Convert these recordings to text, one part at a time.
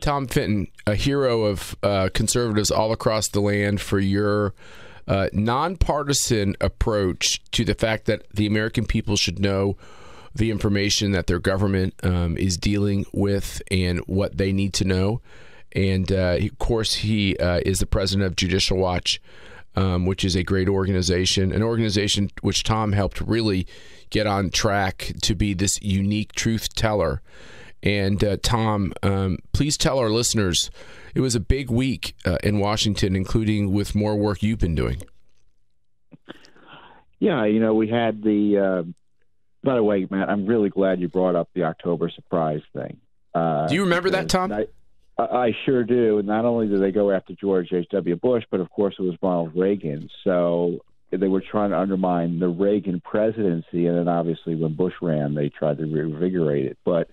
Tom Fitton, a hero of conservatives all across the land, for your nonpartisan approach to the fact that the American people should know the information that their government is dealing with and what they need to know. And, of course, he is the president of Judicial Watch, which is a great organization, an organization which Tom helped really get on track to be this unique truth teller. And Tom, please tell our listeners, it was a big week in Washington, including with more work you've been doing. Yeah, we had the, by the way, Matt, I'm really glad you brought up the October surprise thing. Do you remember that, Tom? I sure do. And not only did they go after George H.W. Bush, but of course it was Ronald Reagan. So they were trying to undermine the Reagan presidency. And then obviously when Bush ran, they tried to reinvigorate it. But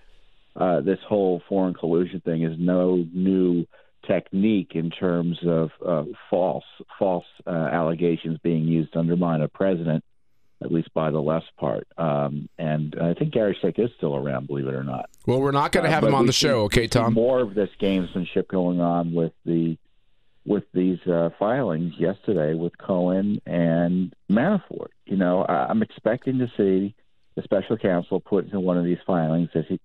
this whole foreign collusion thing is no new technique in terms of false allegations being used to undermine a president, at least by the left part. And I think Gary Slick is still around, believe it or not. Well, we're not going to have him on the show, okay, Tom? More of this gamesmanship going on with these filings yesterday with Cohen and Manafort. I'm expecting to see the special counsel put into one of these filings that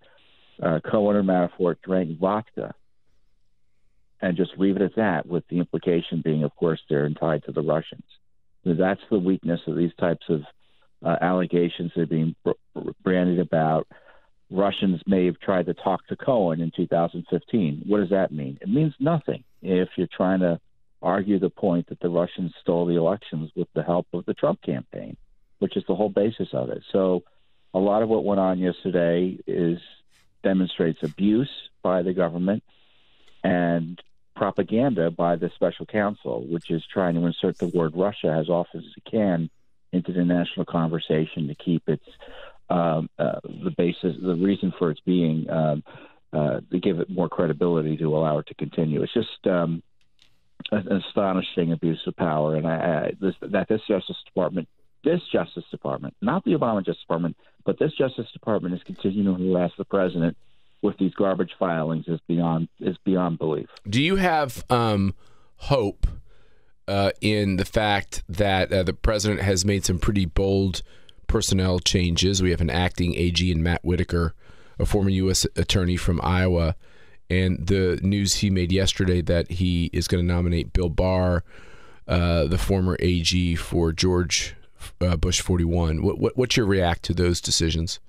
Cohen or Manafort drank vodka, and just leave it at that, with the implication being, of course, they're tied to the Russians. That's the weakness of these types of allegations that are being branded about. Russians may have tried to talk to Cohen in 2015. What does that mean? It means nothing if you're trying to argue the point that the Russians stole the elections with the help of the Trump campaign, which is the whole basis of it. So a lot of what went on yesterday demonstrates abuse by the government and propaganda by the special counsel, which is trying to insert the word Russia as often as it can into the national conversation to keep its the reason for its being, to give it more credibility, to allow it to continue. It's just an astonishing abuse of power, and this Justice Department, not the Obama Justice Department, but this Justice Department is continuing to harass the president with these garbage filings is beyond belief. Do you have hope in the fact that the president has made some pretty bold personnel changes? We have an acting AG in Matt Whitaker, a former U.S. attorney from Iowa, and the news he made yesterday that he is going to nominate Bill Barr, the former AG for George Bush 41. What's your react to those decisions?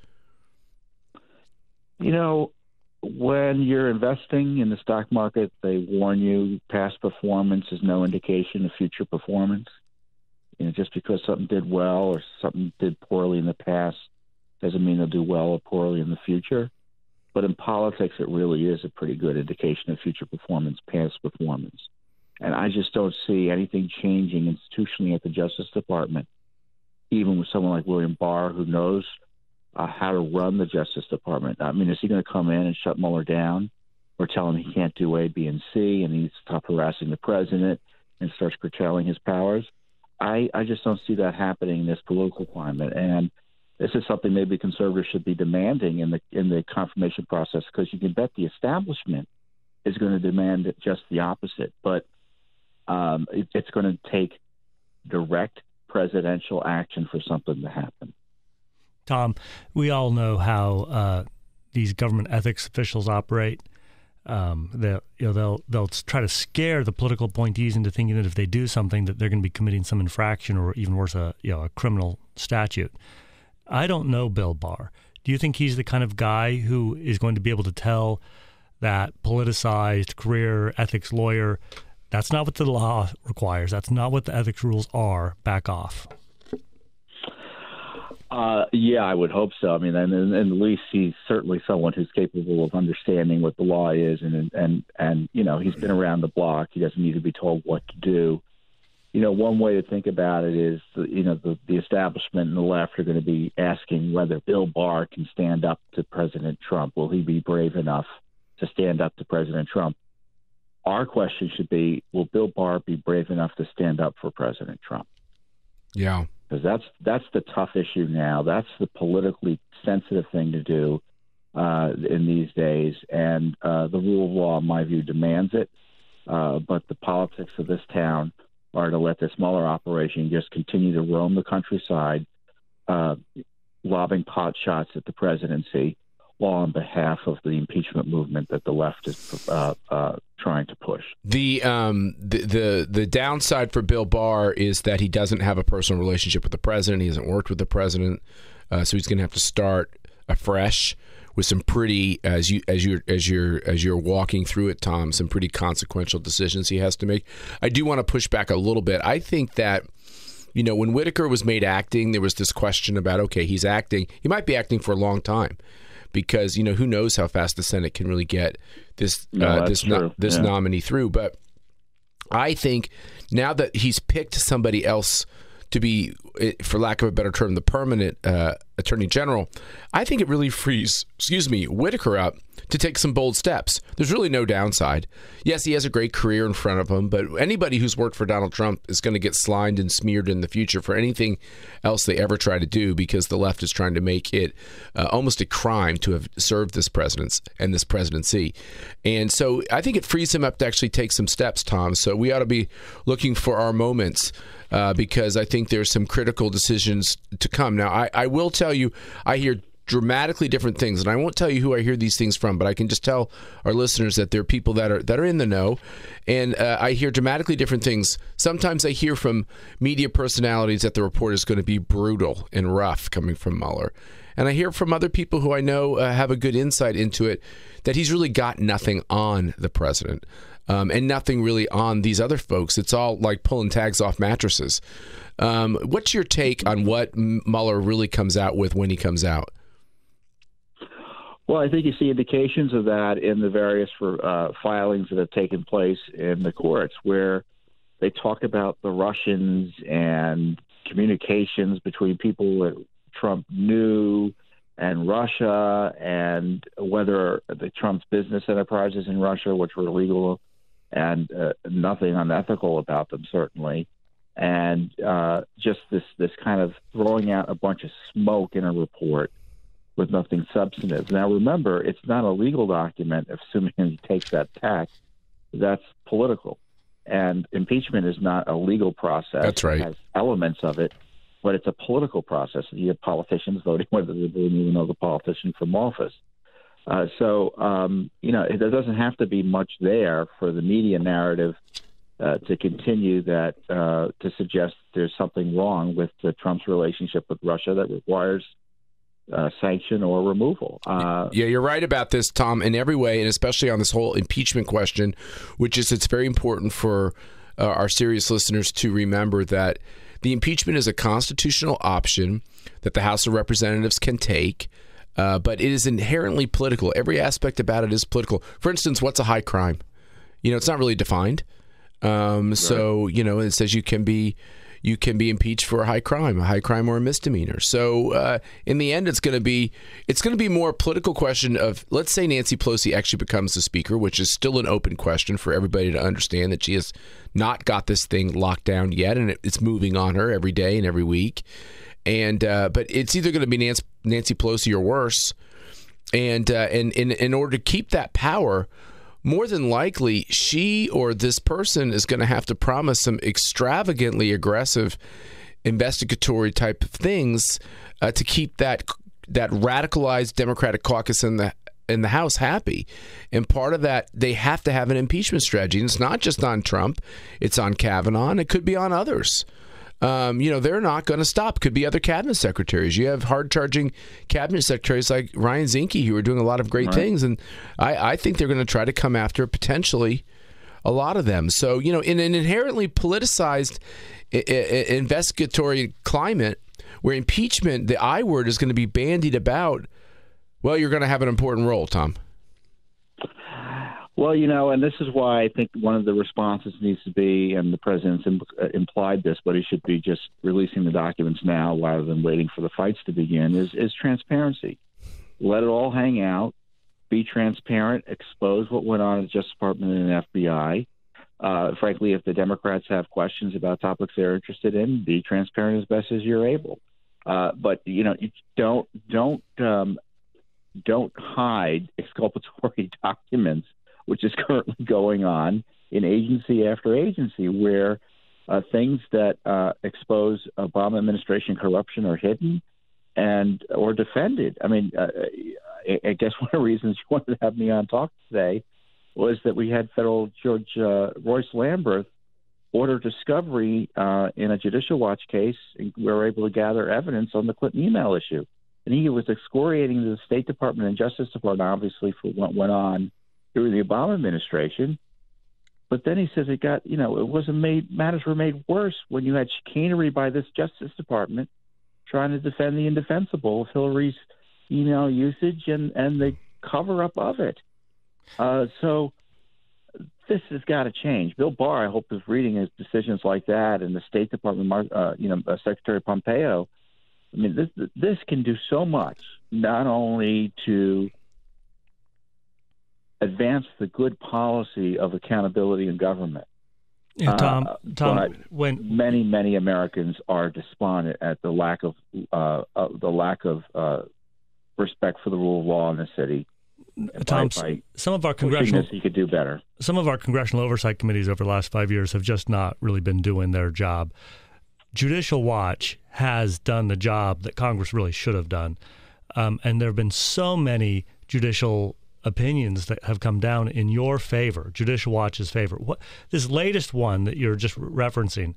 When you're investing in the stock market, they warn you past performance is no indication of future performance. Just because something did well or something did poorly in the past doesn't mean they'll do well or poorly in the future. But in politics, it really is a pretty good indication of future performance, past performance. And I just don't see anything changing institutionally at the Justice Department, even with someone like William Barr, who knows how to run the Justice Department. I mean, is he going to come in and shut Mueller down or tell him he can't do A, B, and C and he needs to stop harassing the president and starts curtailing his powers? I just don't see that happening in this political climate. And this is something maybe conservatives should be demanding in the confirmation process, because you can bet the establishment is going to demand just the opposite. But it's going to take direct presidential action for something to happen. Tom, we all know how these government ethics officials operate. They'll try to scare the political appointees into thinking that if they do something, that they're going to be committing some infraction, or even worse, a criminal statute. I don't know Bill Barr. Do you think he's the kind of guy who is going to be able to tell that politicized career ethics lawyer, that's not what the law requires, that's not what the ethics rules are, back off? Yeah, I would hope so. I mean, and at least he's certainly someone who's capable of understanding what the law is, and he's been around the block. He doesn't need to be told what to do. One way to think about it is, the establishment and the left are going to be asking whether Bill Barr can stand up to President Trump. Will he be brave enough to stand up to President Trump? Our question should be, will Bill Barr be brave enough to stand up for President Trump? Yeah. Because that's the tough issue now. That's the politically sensitive thing to do. in these days, and the rule of law, in my view, demands it. But the politics of this town are to let this Mueller operation just continue to roam the countryside, lobbing pot shots at the presidency, all on behalf of the impeachment movement that the left is trying to push. The downside for Bill Barr is that he doesn't have a personal relationship with the president. He hasn't worked with the president, so he's going to have to start afresh with some pretty, as you're walking through it, Tom, some pretty consequential decisions he has to make. I do want to push back a little bit. I think that, when Whitaker was made acting, there was this question about, okay, he's acting. He might be acting for a long time because, who knows how fast the Senate can really get this nominee through. But I think now that he's picked somebody else to be, for lack of a better term, the permanent attorney general, I think it really frees, Whitaker up to take some bold steps. There's really no downside. Yes, he has a great career in front of him, but anybody who's worked for Donald Trump is going to get slimed and smeared in the future for anything else they ever try to do, because the left is trying to make it almost a crime to have served this president and this presidency. And so I think it frees him up to actually take some steps, Tom. So we ought to be looking for our moments, because I think there's some critical decisions to come. Now, I will tell you, I hear dramatically different things, and I won't tell you who I hear these things from, but I can just tell our listeners that there are people that are in the know, and I hear dramatically different things. Sometimes I hear from media personalities that the report is going to be brutal and rough coming from Mueller, and I hear from other people who I know have a good insight into it that he's really got nothing on the president. And nothing really on these other folks. It's all like pulling tags off mattresses. What's your take on what Mueller really comes out with when he comes out? Well, I think you see indications of that in the various filings that have taken place in the courts, where they talk about the Russians and communications between people that Trump knew and Russia, and whether the Trump's business enterprises in Russia, which were illegal, and nothing unethical about them, certainly. And just this kind of throwing out a bunch of smoke in a report with nothing substantive. Now, remember, it's not a legal document, assuming he takes that tack. That's political. And impeachment is not a legal process. That's right. It has elements of it, but it's a political process. You have politicians voting whether they even know the politician from office. There doesn't have to be much there for the media narrative to continue that to suggest there's something wrong with Trump's relationship with Russia that requires sanction or removal. Yeah, you're right about this, Tom, in every way, and especially on this whole impeachment question, which is it's very important for our serious listeners to remember that the impeachment is a constitutional option that the House of Representatives can take. But it is inherently political. Every aspect about it is political. For instance, what's a high crime? It's not really defined. So, it says you can be impeached for a high crime or a misdemeanor. So, in the end, it's going to be more a political question of, let's say Nancy Pelosi actually becomes the speaker, which is still an open question for everybody to understand that she has not got this thing locked down yet, and it's moving on her every day and every week. And but it's either going to be Nancy Pelosi or worse. And in order to keep that power, more than likely, she or this person is going to have to promise some extravagantly aggressive investigatory type of things to keep that radicalized Democratic caucus in the House happy. And part of that, they have to have an impeachment strategy. And it's not just on Trump. It's on Kavanaugh, and it could be on others. They're not going to stop. Could be other cabinet secretaries. You have hard-charging cabinet secretaries like Ryan Zinke who are doing a lot of great things, and I think they're going to try to come after potentially a lot of them. So, in an inherently politicized investigatory climate where impeachment, the I word, is going to be bandied about, well, you're going to have an important role, Tom. Well, and this is why I think one of the responses needs to be, and the president's implied this, but he should be just releasing the documents now rather than waiting for the fights to begin, is transparency. Let it all hang out. Be transparent. Expose what went on at the Justice Department and FBI. Frankly, if the Democrats have questions about topics they're interested in, be transparent as best as you're able. But you don't don't hide exculpatory documents, which is currently going on in agency after agency, where things that expose Obama administration corruption are hidden or defended. I mean, I guess one of the reasons you wanted to have me on talk today was that we had federal Judge Royce Lamberth order discovery in a Judicial Watch case. And we were able to gather evidence on the Clinton email issue. And he was excoriating the State Department and Justice Department, obviously, for what went on during the Obama administration. But then he says matters were made worse when you had chicanery by this Justice Department trying to defend the indefensible of Hillary's email usage and the cover-up of it. So this has got to change. Bill Barr, I hope, is reading his decisions like that, and the State Department, Secretary Pompeo. I mean, this can do so much, not only to advance the good policy of accountability in government. Yeah, Tom, when many Americans are despondent at the lack of respect for the rule of law in the city. Tom, some of our congressional you could do better. Some of our congressional oversight committees over the last 5 years have just not really been doing their job. Judicial Watch has done the job that Congress really should have done, and there have been so many judicial opinions that have come down in your favor, Judicial Watch's favor. This latest one that you're just referencing,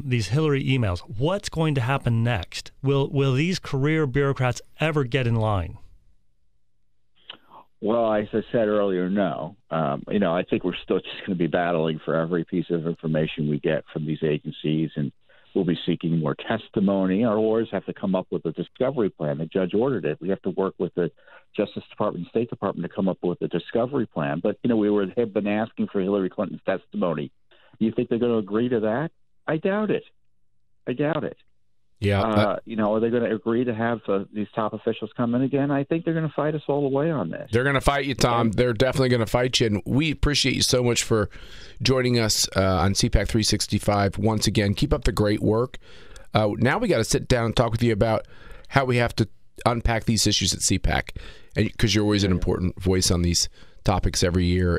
these Hillary emails, what's going to happen next? Will these career bureaucrats ever get in line? Well, as I said earlier, no. I think we're still just going to be battling for every piece of information we get from these agencies, and we'll be seeking more testimony. Our lawyers have to come up with a discovery plan. The judge ordered it. We have to work with the Justice Department and State Department to come up with a discovery plan. But, have been asking for Hillary Clinton's testimony. Do you think they're going to agree to that? I doubt it. Yeah. Are they going to agree to have these top officials come in again? I think they're going to fight us all the way on this. They're going to fight you, Tom. They're definitely going to fight you. And we appreciate you so much for joining us on CPAC 365 once again. Keep up the great work. Now we got to sit down and talk with you about how we have to unpack these issues at CPAC, because you're always an important voice on these topics every year.